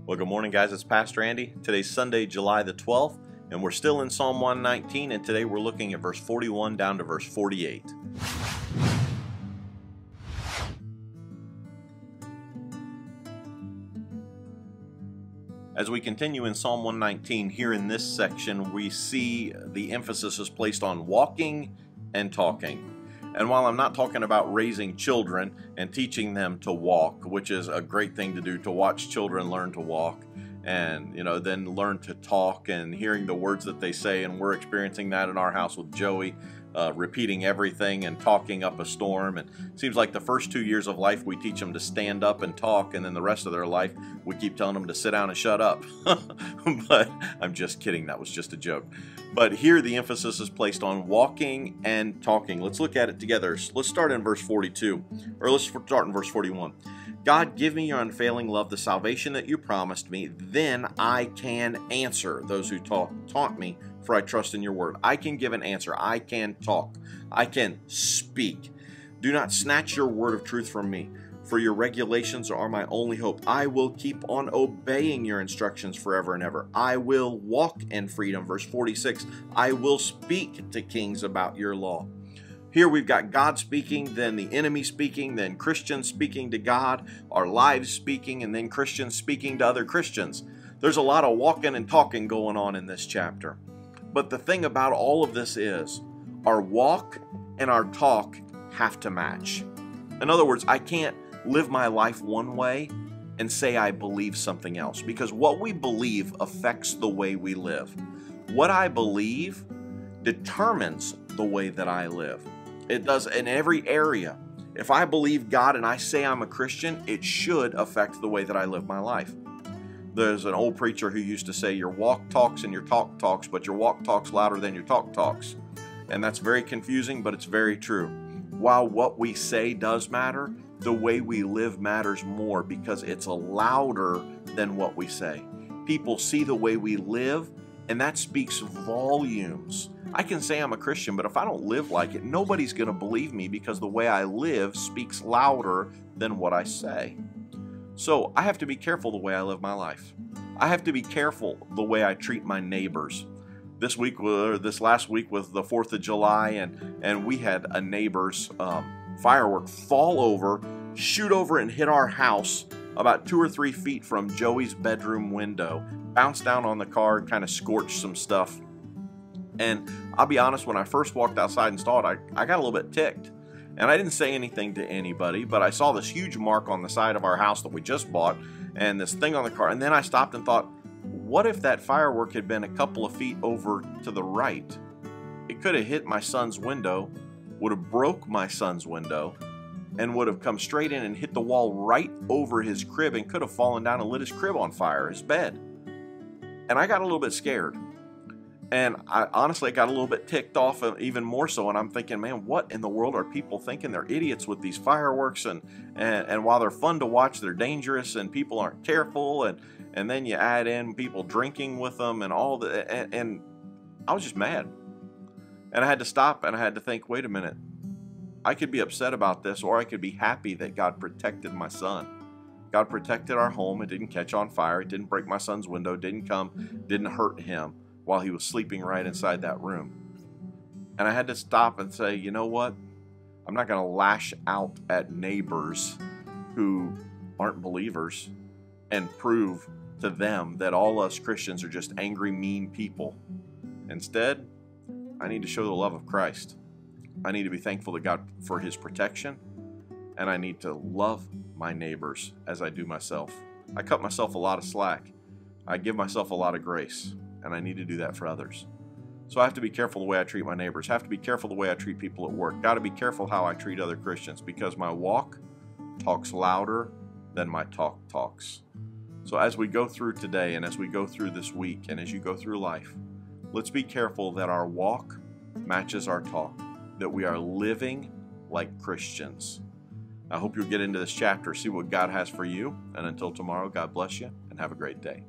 Well, good morning, guys. It's Pastor Andy. Today's Sunday, July the 12th, and we're still in Psalm 119, and today we're looking at verse 41 down to verse 48. As we continue in Psalm 119, here in this section, we see the emphasis is placed on walking and talking. And while I'm not talking about raising children and teaching them to walk, which is a great thing to do, to watch children learn to walk and, then learn to talk and hearing the words that they say, and we're experiencing that in our house with Joey, repeating everything and talking up a storm. And it seems like the first 2 years of life we teach them to stand up and talk, and then the rest of their life we keep telling them to sit down and shut up. But I'm just kidding, that was just a joke. But here the emphasis is placed on walking and talking. Let's look at it together. Let's start in verse 42, or let's start in verse 41. God, give me your unfailing love, the salvation that you promised me. Then I can answer those who taunt me, for I trust in your word. I can give an answer. I can talk. I can speak. Do not snatch your word of truth from me, for your regulations are my only hope. I will keep on obeying your instructions forever and ever. I will walk in freedom. Verse 46, I will speak to kings about your law. Here we've got God speaking, then the enemy speaking, then Christians speaking to God, our lives speaking, and then Christians speaking to other Christians. There's a lot of walking and talking going on in this chapter. But the thing about all of this is our walk and our talk have to match. In other words, I can't live my life one way and say I believe something else, because what we believe affects the way we live. What I believe determines the way that I live. It does in every area. If I believe God and I say I'm a Christian, it should affect the way that I live my life. There's an old preacher who used to say, your walk talks and your talk talks, but your walk talks louder than your talk talks. And that's very confusing, but it's very true. While what we say does matter, the way we live matters more, because it's louder than what we say. People see the way we live, and that speaks volumes. I can say I'm a Christian, but if I don't live like it, nobody's going to believe me, because the way I live speaks louder than what I say. So I have to be careful the way I live my life. I have to be careful the way I treat my neighbors. This last week was the 4th of July, and we had a neighbor's firework fall over, shoot over and hit our house about 2 or 3 feet from Joey's bedroom window, bounced down on the car, kind of scorched some stuff. And I'll be honest, when I first walked outside and saw it, I got a little bit ticked. And I didn't say anything to anybody, but I saw this huge mark on the side of our house that we just bought, and this thing on the car. And then I stopped and thought, what if that firework had been a couple of feet over to the right? It could have hit my son's window, would have broke my son's window, and would have come straight in and hit the wall right over his crib, and could have fallen down and lit his crib on fire, his bed. And I got a little bit scared. And I honestly got a little bit ticked off, even more so, and I'm thinking, man, what in the world are people thinking? They're idiots with these fireworks, and while they're fun to watch, they're dangerous, and people aren't careful, and then you add in people drinking with them and all that, and I was just mad. And I had to stop, and I had to think, wait a minute, I could be upset about this, or I could be happy that God protected my son. God protected our home. It didn't catch on fire. It didn't break my son's window. It didn't hurt him while he was sleeping right inside that room. And I had to stop and say, you know what? I'm not going to lash out at neighbors who aren't believers and prove to them that all us Christians are just angry, mean people. Instead, I need to show the love of Christ. I need to be thankful to God for his protection, and I need to love my neighbors as I do myself. I cut myself a lot of slack. I give myself a lot of grace, and I need to do that for others. So I have to be careful the way I treat my neighbors. I have to be careful the way I treat people at work. Got to be careful how I treat other Christians, because my walk talks louder than my talk talks. So as we go through today, and as we go through this week, and as you go through life, let's be careful that our walk matches our talk, that we are living like Christians. I hope you'll get into this chapter, see what God has for you, and until tomorrow, God bless you, and have a great day.